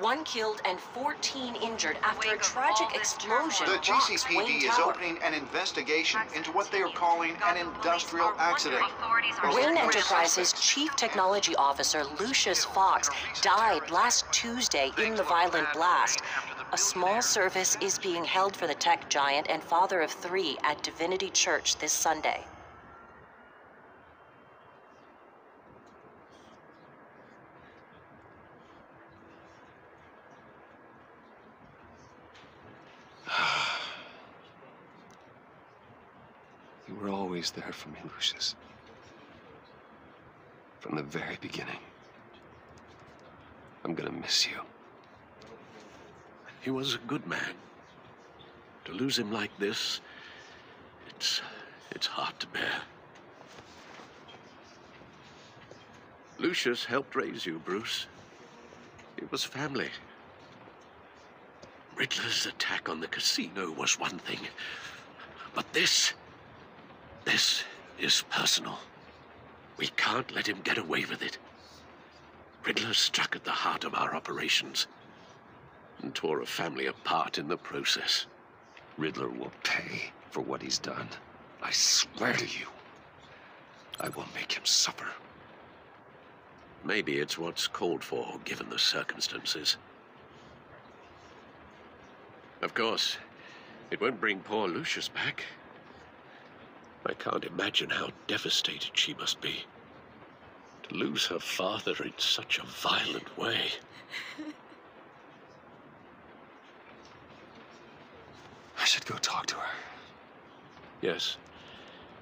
One killed and 14 injured after a tragic explosion The rocks Wayne GCPD is Tower. opening an investigation into what they are calling an industrial accident. Wayne Enterprises Chief Technology Officer Lucius Fox died last Tuesday in the violent blast. A small service is being held for the tech giant and father of 3 at Divinity Church this Sunday. You were always there for me, Lucius. From the very beginning. I'm gonna miss you. He was a good man. To lose him like this, it's hard to bear. Lucius helped raise you, Bruce. It was family. Riddler's attack on the casino was one thing, but this is personal. We can't let him get away with it. Riddler struck at the heart of our operations and tore a family apart in the process. Riddler will pay for what he's done. I swear to you, I will make him suffer. Maybe it's what's called for, given the circumstances. Of course, it won't bring poor Lucius back. I can't imagine how devastated she must be. To lose her father in such a violent way. I should go talk to her. Yes,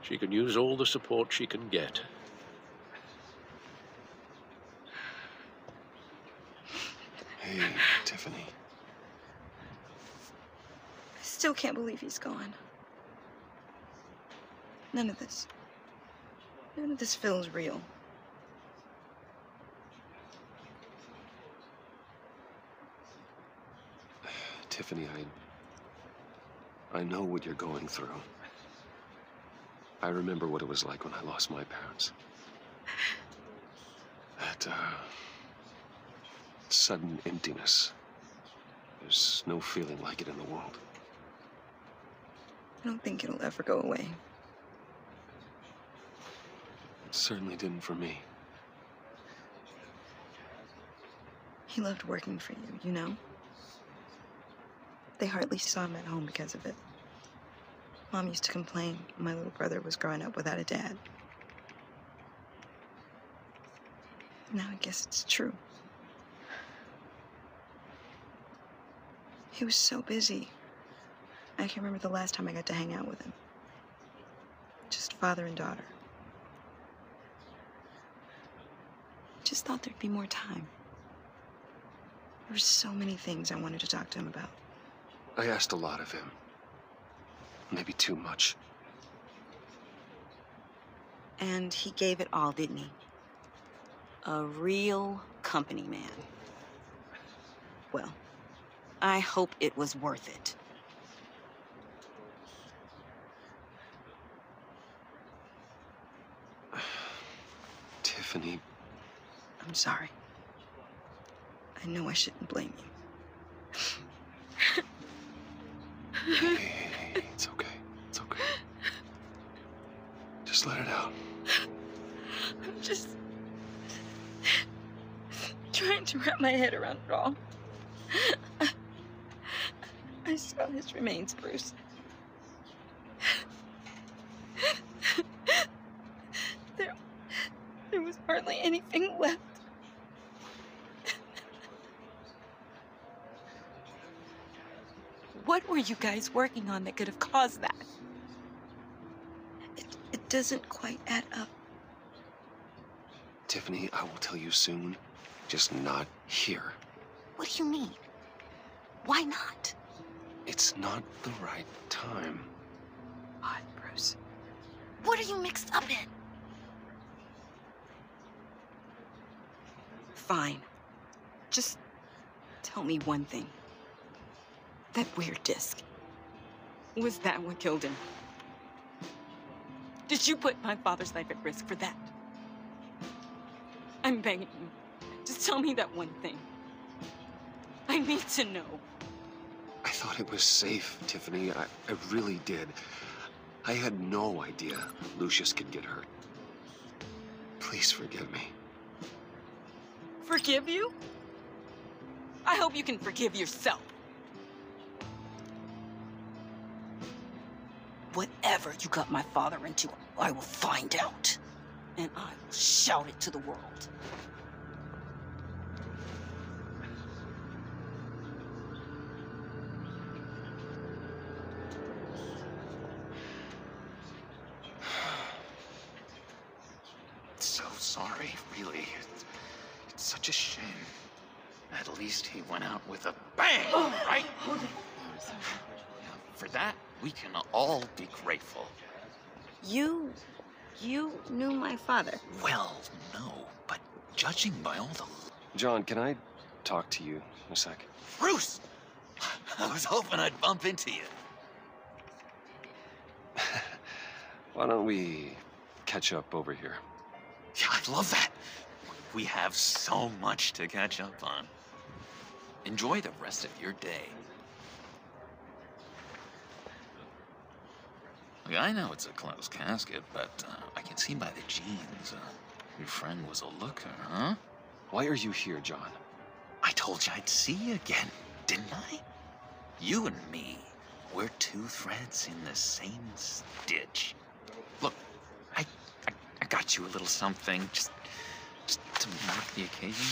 she can use all the support she can get. Hey, Tiffany. I still can't believe he's gone. None of this feels real. Tiffany, I know what you're going through. I remember what it was like when I lost my parents. That, sudden emptiness. There's no feeling like it in the world. I don't think it'll ever go away. It certainly didn't for me. He loved working for you, you know? They hardly saw him at home because of it. Mom used to complain my little brother was growing up without a dad. Now I guess it's true. He was so busy. I can't remember the last time I got to hang out with him. Just father and daughter. Just thought there'd be more time. There were so many things I wanted to talk to him about. I asked a lot of him. Maybe too much. And he gave it all, didn't he? A real company man. Well, I hope it was worth it. Tiffany. I'm sorry. I know I shouldn't blame you. Hey, it's okay. It's okay. Just let it out. I'm just trying to wrap my head around it all. I saw his remains, Bruce. There was hardly anything left. What were you guys working on that could have caused that? It doesn't quite add up. Tiffany, I will tell you soon. Just not here. What do you mean? Why not? It's not the right time. What, Bruce? What are you mixed up in? Fine. Just tell me one thing. That weird disc. Was that what killed him? Did you put my father's life at risk for that? I'm begging you. Just tell me that one thing. I need to know. I thought it was safe, Tiffany. I really did. I had no idea Lucius could get hurt. Please forgive me. Forgive you? I hope you can forgive yourself. Whatever you got my father into, I will find out. And I will shout it to the world. So sorry, really. It's such a shame. At least he went out with a bang, right? For that, we can all be grateful. You knew my father. Well, no, but judging by all the... John, can I talk to you a sec? Bruce! I was hoping I'd bump into you. Why don't we catch up over here? Yeah, I love that. We have so much to catch up on. Enjoy the rest of your day. Look, I know it's a closed casket, but I can see by the jeans. Your friend was a looker, huh? Why are you here, John? I told you I'd see you again, didn't I? You and me, we're two threads in the same stitch. Look, I got you a little something, just to mark the occasion.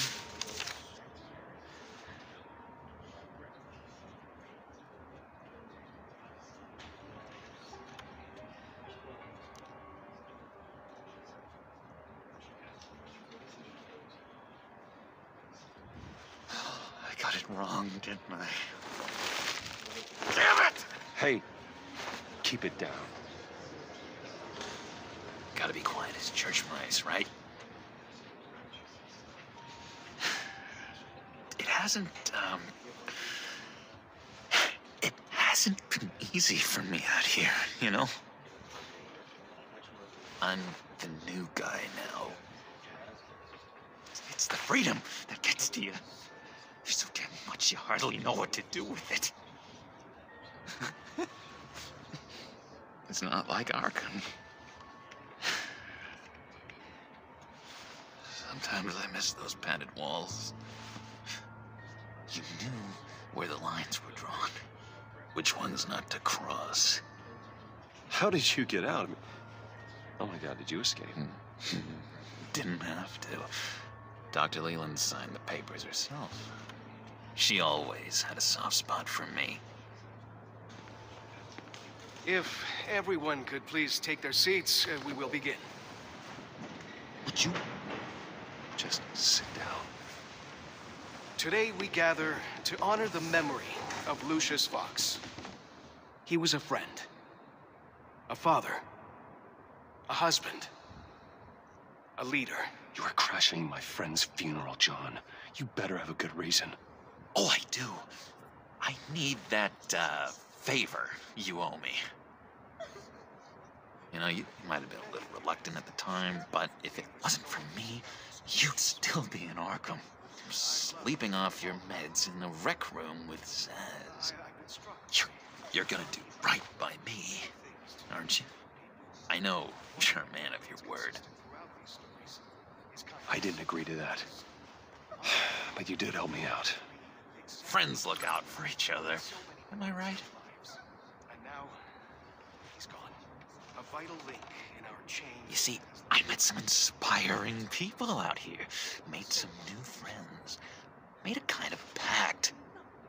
I got it wrong, didn't I? Damn it! Hey, keep it down. Gotta be quiet as church mice, right? It hasn't been easy for me out here, you know? I'm the new guy now. It's the freedom that gets to you. There's so damn much you hardly know what to do with it. It's not like Arkham. Sometimes I miss those padded walls. You knew where the lines were drawn. Which ones not to cross. How did you get out? Oh my God, did you escape? Didn't have to. Dr. Leland signed the papers herself. She always had a soft spot for me. If everyone could please take their seats, we will begin. Would you just sit down? Today we gather to honor the memory of Lucius Fox. He was a friend, a father, a husband, a leader. You are crashing my friend's funeral, John. You better have a good reason. Oh, I do. I need that, favor you owe me. You know, you might have been a little reluctant at the time, but if it wasn't for me, you'd still be in Arkham. Sleeping off your meds in the rec room with Zsasz. You're gonna do right by me, aren't you? I know you're a man of your word. I didn't agree to that. But you did help me out. Friends look out for each other. Am I right? And now, he's gone. A vital link in our chain. You see, I met some inspiring people out here. Made some new friends. Made a kind of pact.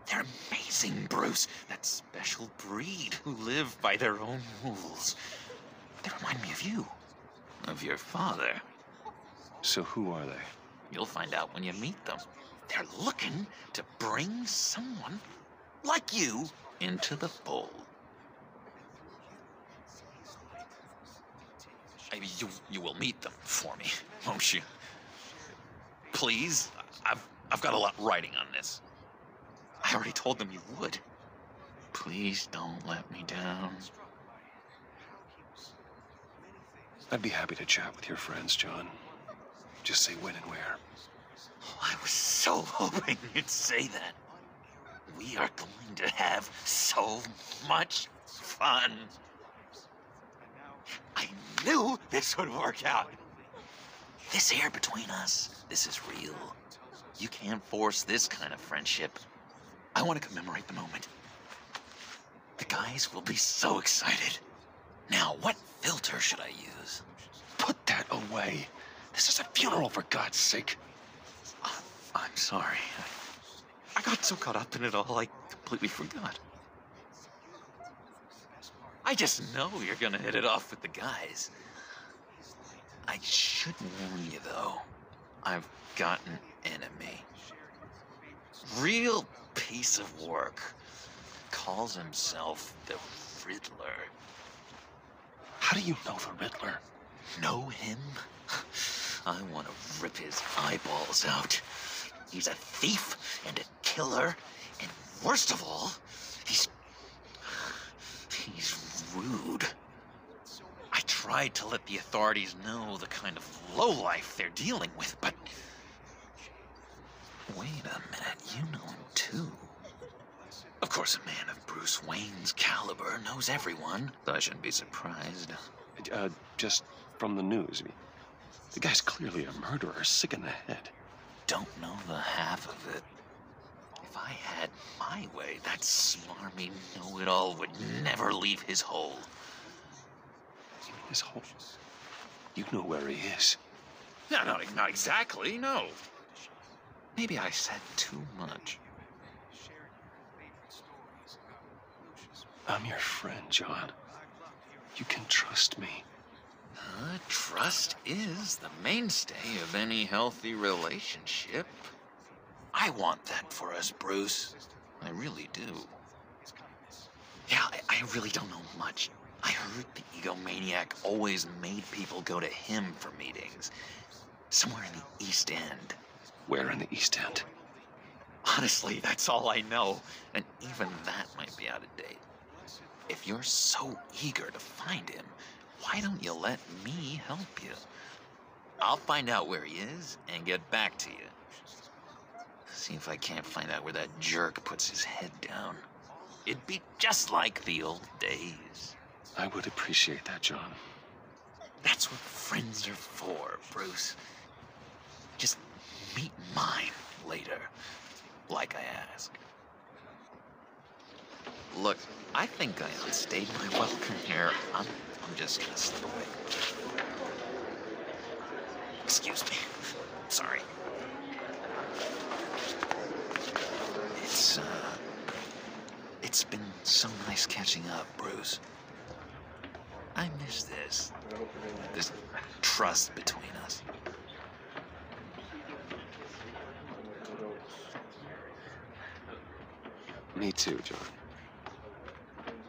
They're amazing, Bruce. That special breed who live by their own rules. They remind me of you. Of your father. So who are they? You'll find out when you meet them. They're looking to bring someone like you into the fold. Maybe you will meet them for me, won't you? Please? I've got a lot writing on this. I already told them you would. Please don't let me down. I'd be happy to chat with your friends, John. Just say when and where. Oh, I was so hoping you'd say that. we are going to have so much fun. I knew this would work out. This air between us, this is real. You can't force this kind of friendship. I want to commemorate the moment. The guys will be so excited. Now, what filter should I use? Put that away. This is a funeral, for God's sake. I'm sorry. I got so caught up in it all, I completely forgot. I just know you're gonna hit it off with the guys. I should warn you, though. I've got an enemy. Real piece of work. Calls himself the Riddler. How do you know the Riddler? Know him? I want to rip his eyeballs out. He's a thief and a killer, and worst of all, he's rude. I tried to let the authorities know the kind of lowlife they're dealing with, but... Wait a minute, you know him too. Of course, a man of Bruce Wayne's caliber knows everyone, so I shouldn't be surprised. Just from the news. The guy's clearly a murderer, sick in the head. Don't know the half of it. If I had my way, that smarmy know-it-all would never leave his hole. You mean his hole? You know where he is. No, not exactly, no. Maybe I said too much. I'm your friend, John. You can trust me. Trust is the mainstay of any healthy relationship. I want that for us, Bruce. I really do. Yeah, I really don't know much. I heard the egomaniac always made people go to him for meetings. Somewhere in the East End. Where in the East End? Honestly, that's all I know. And even that might be out of date. If you're so eager to find him, why don't you let me help you? I'll find out where he is and get back to you. See if I can't find out where that jerk puts his head down. It'd be just like the old days. I would appreciate that, John. That's what friends are for, Bruce. Just meet mine later, like I asked. Look, I think I outstayed my welcome here. I'm just gonna slip away. Excuse me. Sorry. It's been so nice catching up, Bruce. I miss this trust between us. Me too, John.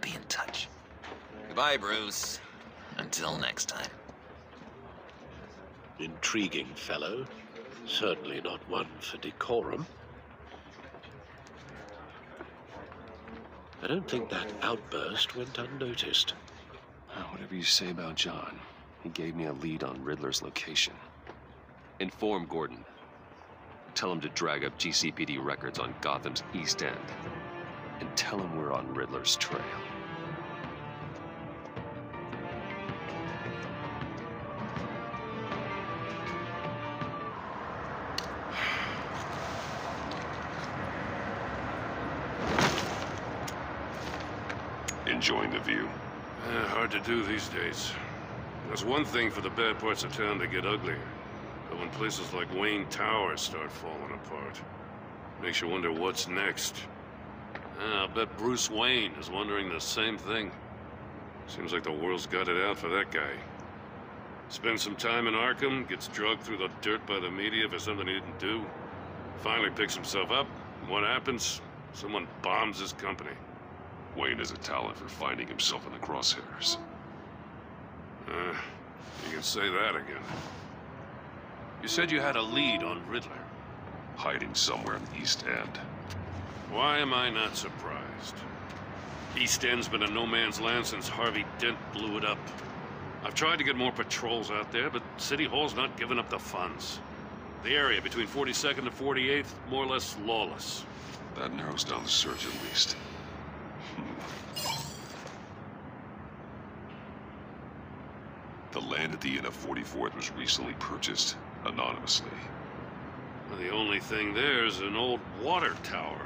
Be in touch. Goodbye, Bruce. Until next time. Intriguing fellow. Certainly not one for decorum. I don't think that outburst went unnoticed. Whatever you say about John, he gave me a lead on Riddler's location. Inform Gordon. Tell him to drag up GCPD records on Gotham's East End. And tell him we're on Riddler's trail. Enjoying the view? Hard to do these days. There's one thing for the bad parts of town to get uglier. But when places like Wayne Tower start falling apart, makes you wonder what's next. I'll bet Bruce Wayne is wondering the same thing. Seems like the world's got it out for that guy. Spends some time in Arkham, gets drugged through the dirt by the media for something he didn't do. Finally picks himself up, and what happens? Someone bombs his company. Wayne has a talent for finding himself in the crosshairs. You can say that again. You said you had a lead on Riddler. Hiding somewhere in the East End. Why am I not surprised? East End's been a no-man's land since Harvey Dent blew it up. I've tried to get more patrols out there, but City Hall's not giving up the funds. The area between 42nd and 48th, more or less lawless. That narrows down the search at least. The land at the Inn of 44th was recently purchased anonymously. Well, the only thing there is an old water tower.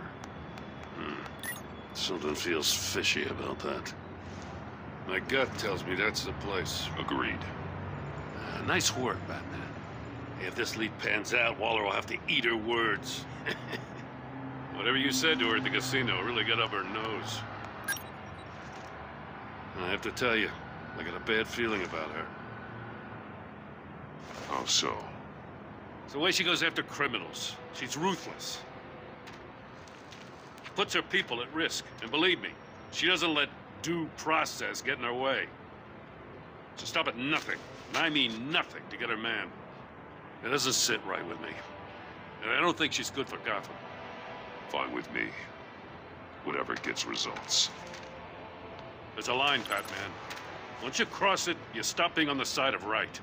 Something feels fishy about that. My gut tells me that's the place. Agreed. Nice work, Batman. If this lead pans out, Waller will have to eat her words. Whatever you said to her at the casino really got up her nose. I have to tell you, I got a bad feeling about her. How so? It's the way she goes after criminals. She's ruthless. Puts her people at risk. And believe me, she doesn't let due process get in her way. She'll stop at nothing, and I mean nothing, to get her man. It doesn't sit right with me. And I don't think she's good for Gotham. Fine with me. Whatever gets results. There's a line, Batman. Once you cross it, you stop being on the side of right.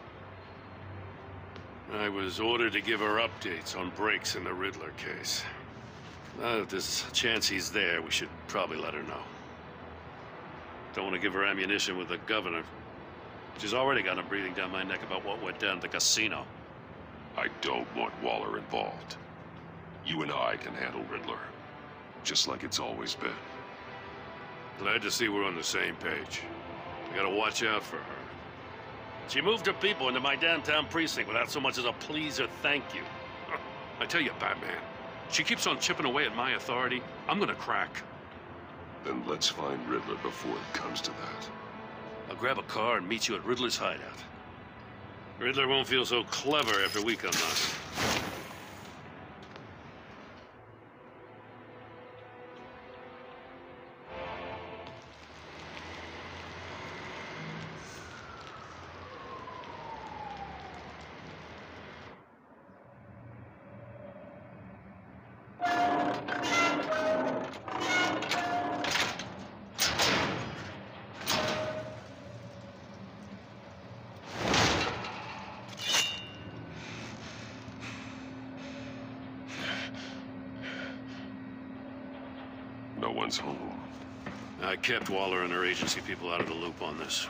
I was ordered to give her updates on breaks in the Riddler case. If there's a chance he's there, we should probably let her know. Don't want to give her ammunition with the governor. She's already got him breathing down my neck about what went down at the casino. I don't want Waller involved. You and I can handle Riddler, just like it's always been. Glad to see we're on the same page. We gotta watch out for her. She moved her people into my downtown precinct without so much as a please or thank you. I tell you, Batman, she keeps on chipping away at my authority, I'm gonna crack. Then let's find Riddler before it comes to that. I'll grab a car and meet you at Riddler's hideout. Riddler won't feel so clever after we come knocking. No one's home. I kept Waller and her agency people out of the loop on this.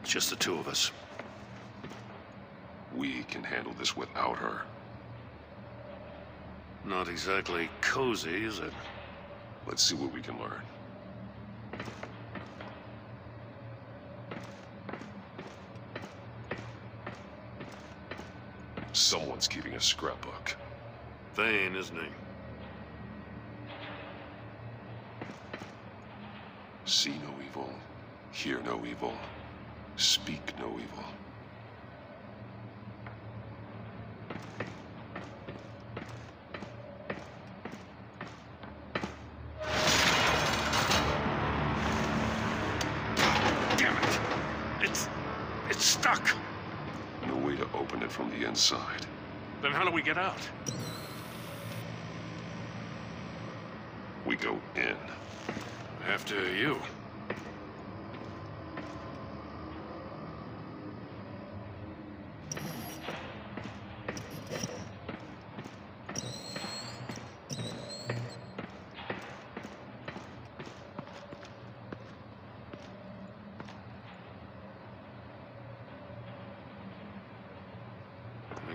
It's just the two of us. We can handle this without her. Not exactly cozy, is it? Let's see what we can learn. Someone's keeping a scrapbook. Vane, isn't he? See no evil, hear no evil, speak no evil. Damn it! It's stuck! No way to open it from the inside. Then how do we get out? We go in. After you.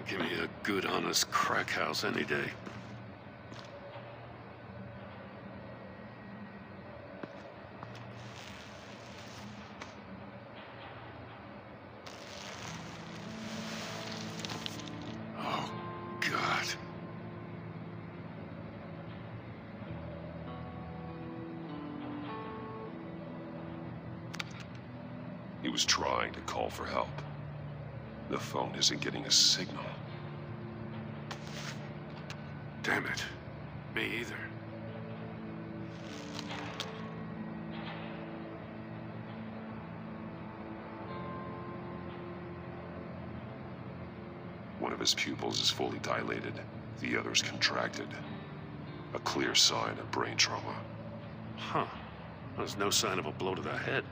Give me a good, honest crack house any day. Oh, God. He was trying to call for help. The phone isn't getting a signal. Damn it. Me either. One of his pupils is fully dilated. The other's contracted. A clear sign of brain trauma. Huh. There's no sign of a blow to the head.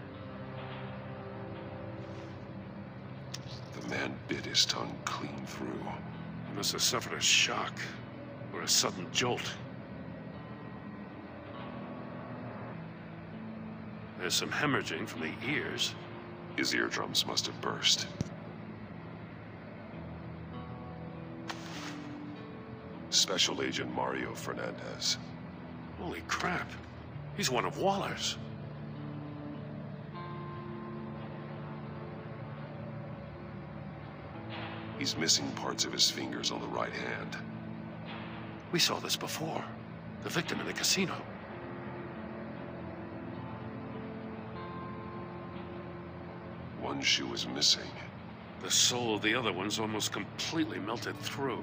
The man bit his tongue clean through. He must have suffered a shock or a sudden jolt. There's some hemorrhaging from the ears. His eardrums must have burst. Special Agent Mario Fernandez. Holy crap. He's one of Waller's. He's missing parts of his fingers on the right hand. We saw this before. The victim in the casino. One shoe is missing. The sole of the other one's almost completely melted through.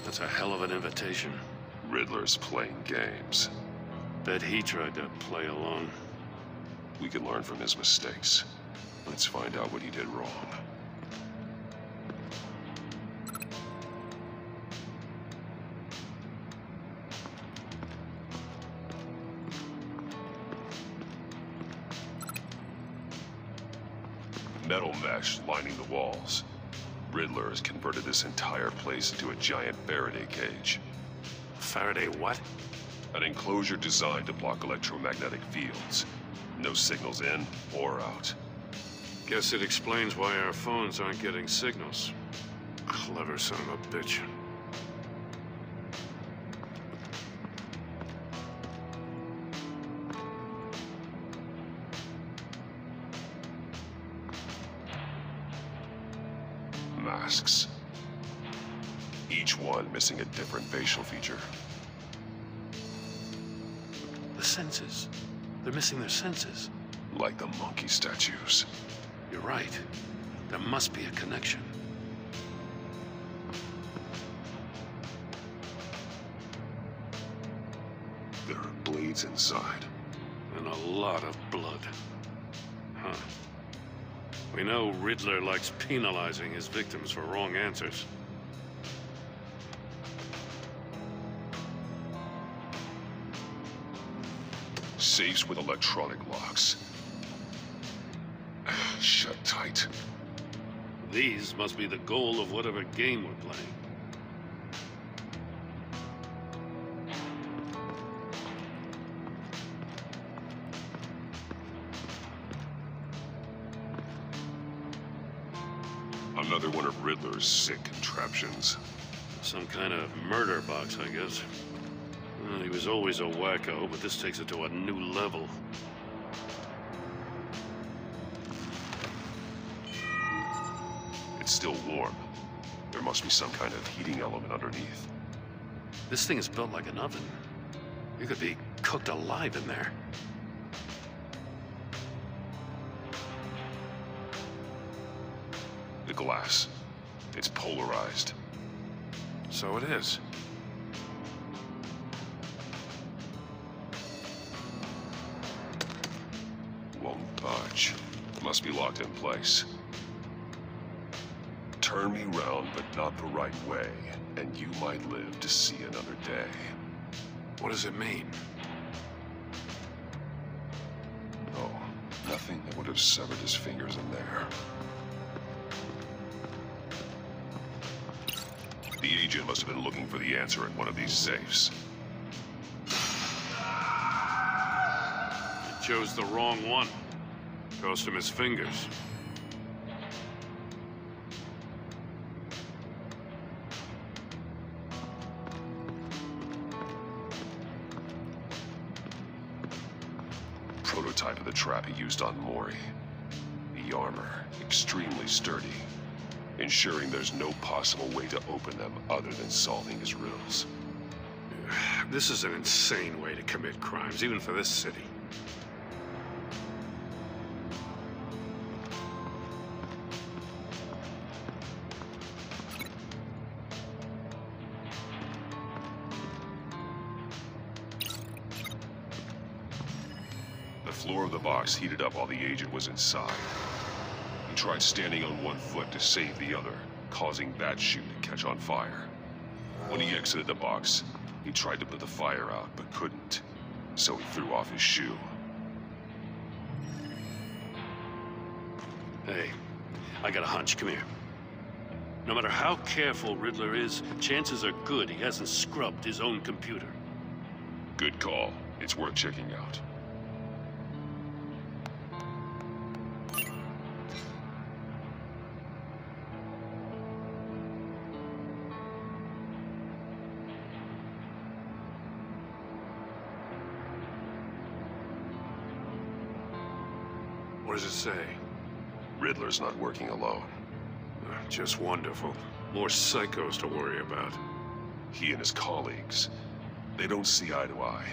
That's a hell of an invitation. Riddler's playing games. Bet he tried to play along. We can learn from his mistakes. Let's find out what he did wrong. Metal mesh lining the walls. Riddler has converted this entire place into a giant Faraday cage. Faraday what? An enclosure designed to block electromagnetic fields. No signals in or out. Guess it explains why our phones aren't getting signals. Clever son of a bitch. Masks. Each one missing a different facial feature. The senses. They're missing their senses. Like the monkey statues. You're right. There must be a connection. There are blades inside. And a lot of blood. Huh. We know Riddler likes penalizing his victims for wrong answers. Safes with electronic locks. Shut tight. These must be the goal of whatever game we're playing. Another one of Riddler's sick contraptions. Some kind of murder box, I guess. Well, he was always a wacko, but this takes it to a new level. It's still warm. There must be some kind of heating element underneath. This thing is built like an oven. You could be cooked alive in there. The glass. It's polarized. So it is. Won't budge. Must be locked in place. Turn me round, but not the right way, and you might live to see another day. What does it mean? Oh, nothing that would have severed his fingers in there. The agent must have been looking for the answer in one of these safes. He chose the wrong one. Cost him his fingers. Prototype of the trap he used on Mori. The armor, extremely sturdy, ensuring there's no possible way to open them other than solving his riddles. This is an insane way to commit crimes, even for this city. The floor of the box heated up while the agent was inside. He tried standing on one foot to save the other, causing that shoe to catch on fire. When he exited the box, he tried to put the fire out, but couldn't. So he threw off his shoe. Hey, I got a hunch. Come here. No matter how careful Riddler is, chances are good he hasn't scrubbed his own computer. Good call. It's worth checking out. What does it say? Riddler's not working alone. Just wonderful. More psychos to worry about. He and his colleagues, they don't see eye to eye.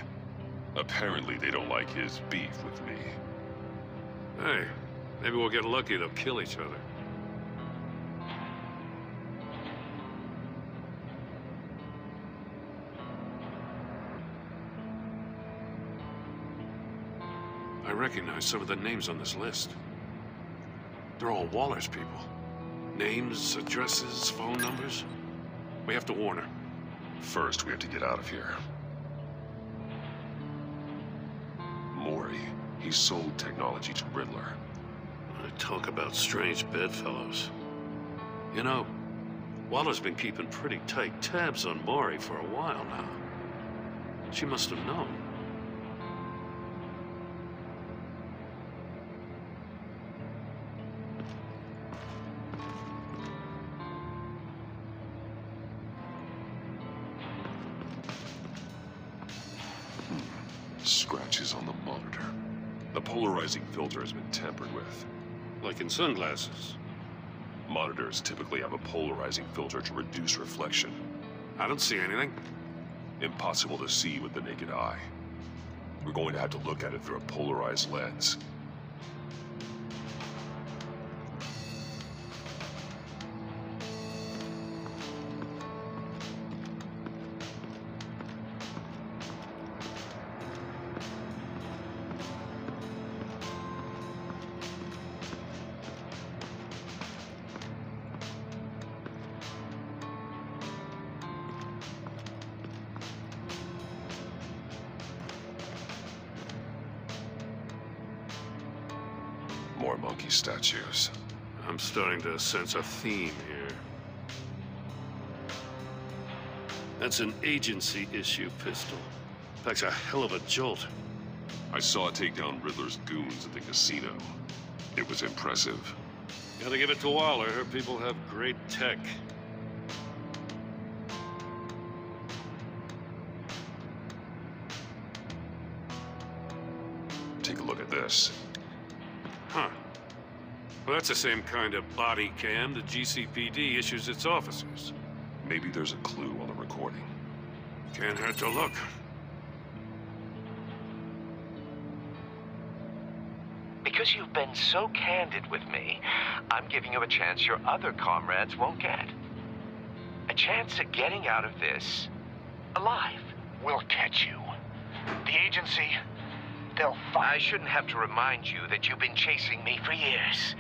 Apparently, they don't like his beef with me. Hey, maybe we'll get lucky. They'll kill each other. I recognize some of the names on this list. They're all Waller's people. Names, addresses, phone numbers. We have to warn her. First, we have to get out of here. Mori, he sold technology to Riddler. Talk about strange bedfellows. You know, Waller's been keeping pretty tight tabs on Mori for a while now. She must have known. Scratches on the monitor. The polarizing filter has been tampered with. Like in sunglasses. Monitors typically have a polarizing filter to reduce reflection. I don't see anything. Impossible to see with the naked eye. We're going to have to look at it through a polarized lens. More monkey statues. I'm starting to sense a theme here. That's an agency issue pistol. Packs a hell of a jolt. I saw it take down Riddler's goons at the casino. It was impressive. Gotta give it to Waller. Her people have great tech. Take a look at this. Huh. Well, that's the same kind of body cam the GCPD issues its officers. Maybe there's a clue on the recording. Can't hurt to look. Because you've been so candid with me, I'm giving you a chance your other comrades won't get. A chance at getting out of this alive. We'll catch you. The agency, they'll find... I shouldn't have to remind you that you've been chasing me for years.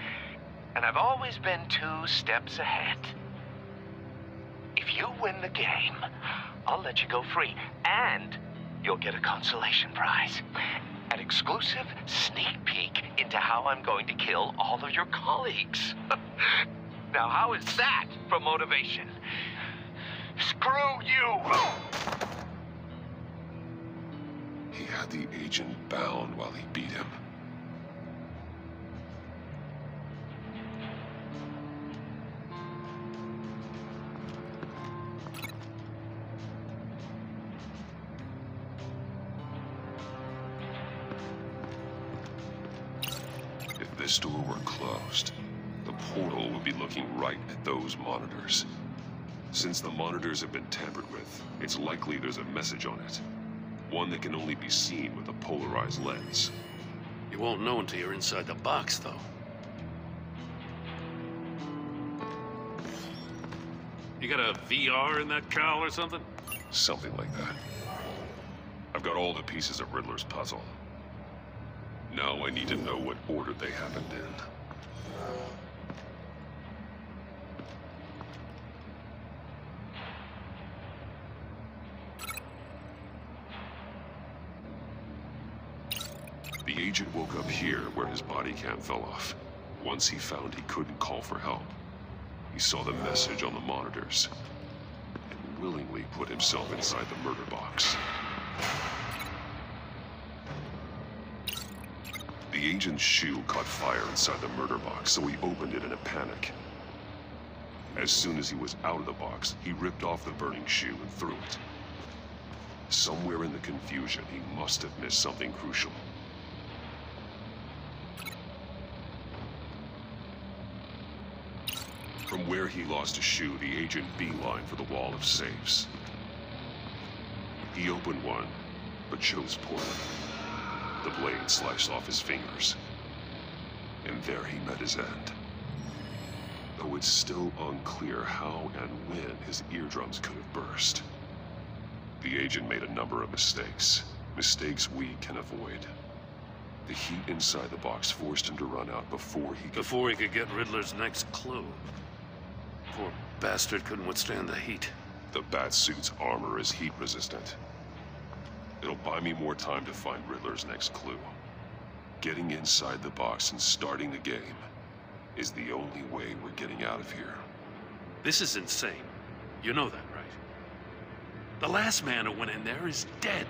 And I've always been 2 steps ahead. If you win the game, I'll let you go free. And you'll get a consolation prize. An exclusive sneak peek into how I'm going to kill all of your colleagues. Now, how is that for motivation? Screw you! He had the agent bound while he beat him. If this door were closed, the portal would be looking right at those monitors. Since the monitors have been tampered with, it's likely there's a message on it. One that can only be seen with a polarized lens. You won't know until you're inside the box, though. You got a VR in that cowl or something? Something like that. I've got all the pieces of Riddler's puzzle. Now I need to know what order they happened in. The agent woke up here where his body cam fell off. Once he found he couldn't call for help. He saw the message on the monitors and willingly put himself inside the murder box. The agent's shoe caught fire inside the murder box, so he opened it in a panic. As soon as he was out of the box, he ripped off the burning shoe and threw it. Somewhere in the confusion, he must have missed something crucial. From where he lost a shoe, the agent beelined for the wall of safes. He opened one, but chose poorly. The blade sliced off his fingers. And there he met his end. Though it's still unclear how and when his eardrums could have burst. The agent made a number of mistakes. Mistakes we can avoid. The heat inside the box forced him to run out before he could get Riddler's next clue. Poor bastard couldn't withstand the heat. The Batsuit's armor is heat resistant. It'll buy me more time to find Riddler's next clue. Getting inside the box and starting the game is the only way we're getting out of here. This is insane. You know that, right? The last man who went in there is dead.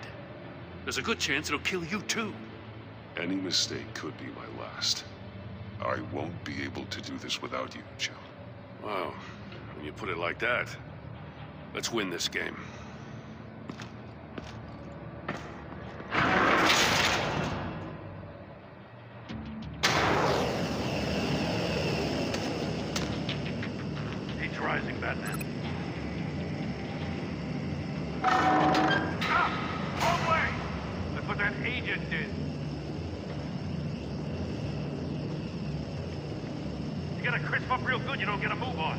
There's a good chance it'll kill you too. Any mistake could be my last. I won't be able to do this without you, Jim. Wow, when you put it like that, let's win this game. Heat's rising, Batman. Ah! Wrong way! That's what that agent did. You gotta crisp up real good, you don't get a move on.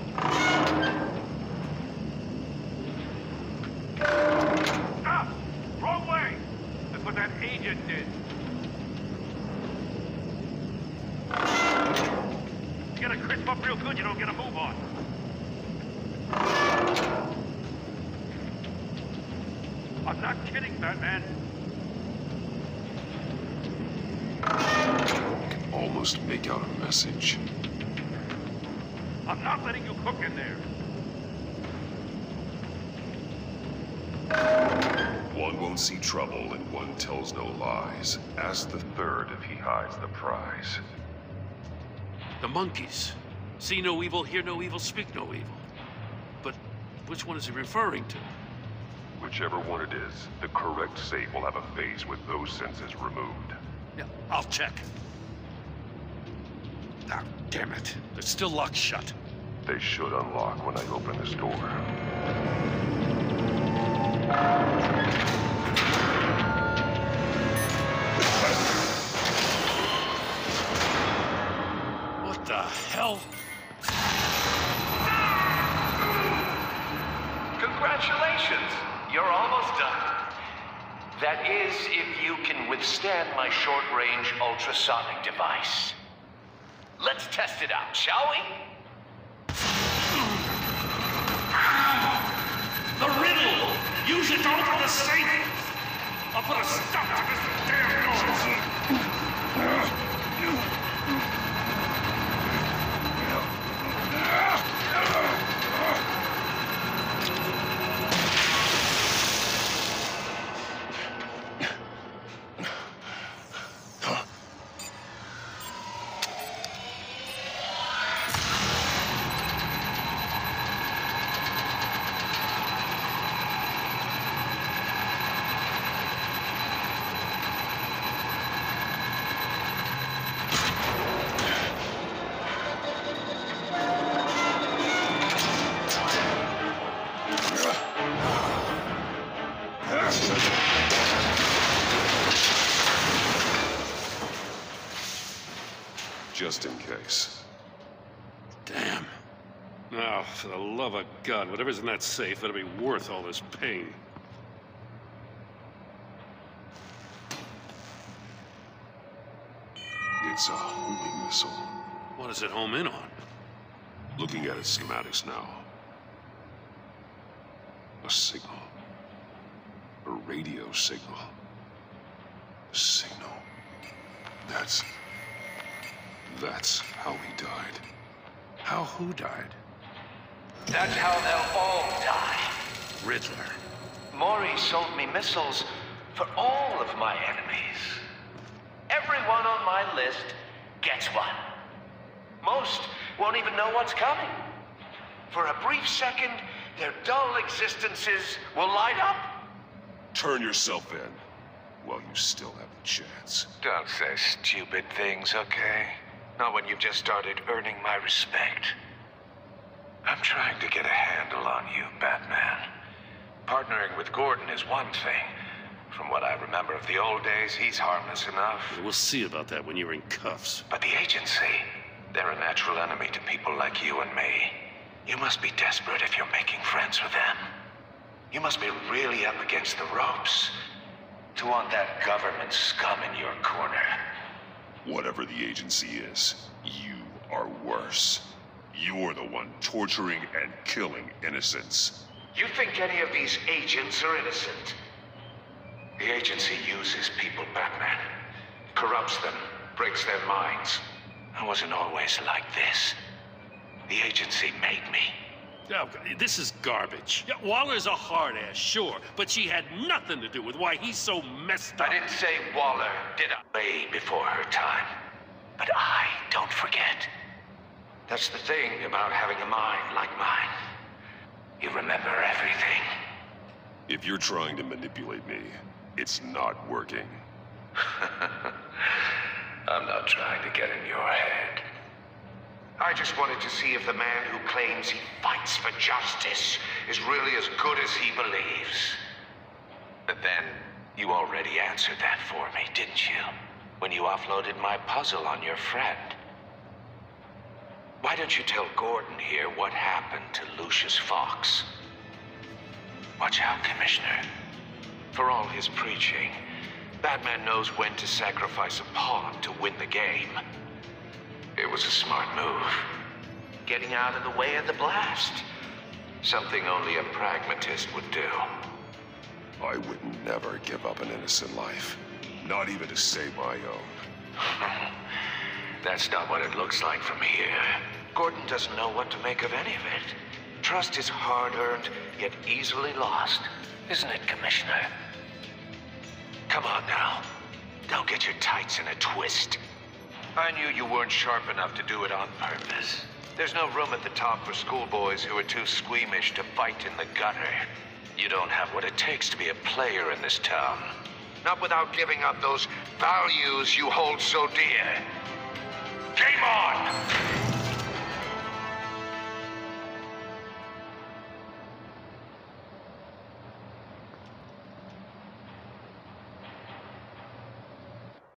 Stop! Wrong way! That's what that agent did. You gotta crisp up real good, you don't get a move on. I'm not kidding, Batman. I can almost make out a message. I'm not letting you cook in there. One won't see trouble and one tells no lies. Ask the third if he hides the prize. The monkeys. See no evil, hear no evil, speak no evil. But which one is he referring to? Whichever one it is, the correct safe will have a phase with those senses removed. Yeah, I'll check. Ah, damn it. They're still locked shut. They should unlock when I open this door. What the hell? Congratulations! You're almost done. That is, if you can withstand my short-range ultrasonic device. Let's test it out, shall we? The riddle! Use it to open the safe! I'll put a stop to this damn noise! Just in case. Damn. Now, for the love of God, whatever's in that safe better be worth all this pain. It's a homing missile. What does it home in on? Looking at its schematics now. A signal. A radio signal. A signal. That's how he died. How who died? That's how they'll all die. Riddler. Maury sold me missiles for all of my enemies. Everyone on my list gets one. Most won't even know what's coming. For a brief second, their dull existences will light up. Turn yourself in while you still have the chance. Don't say stupid things, okay? Not when you've just started earning my respect. I'm trying to get a handle on you, Batman. Partnering with Gordon is one thing. From what I remember of the old days, he's harmless enough. We'll see about that when you're in cuffs. But the agency, they're a natural enemy to people like you and me. You must be desperate if you're making friends with them. You must be really up against the ropes to want that government scum in your corner. Whatever the agency is, you are worse. You're the one torturing and killing innocents. You think any of these agents are innocent? The agency uses people, Batman. Corrupts them, breaks their minds. I wasn't always like this. The agency made me. Oh, this is garbage. Yeah, Waller's a hard ass, sure, but she had nothing to do with why he's so messed up. I didn't say Waller, did I? Way before her time. But I don't forget. That's the thing about having a mind like mine. You remember everything. If you're trying to manipulate me, it's not working. I'm not trying to get in your head. I just wanted to see if the man who claims he fights for justice is really as good as he believes. But then, you already answered that for me, didn't you? When you offloaded my puzzle on your friend. Why don't you tell Gordon here what happened to Lucius Fox? Watch out, Commissioner. For all his preaching, Batman knows when to sacrifice a pawn to win the game. It was a smart move. Getting out of the way of the blast. Something only a pragmatist would do. I would never give up an innocent life. Not even to save my own. That's not what it looks like from here. Gordon doesn't know what to make of any of it. Trust is hard-earned, yet easily lost. Isn't it, Commissioner? Come on now. Don't get your tights in a twist. I knew you weren't sharp enough to do it on purpose. There's no room at the top for schoolboys who are too squeamish to fight in the gutter. You don't have what it takes to be a player in this town. Not without giving up those values you hold so dear. Game on!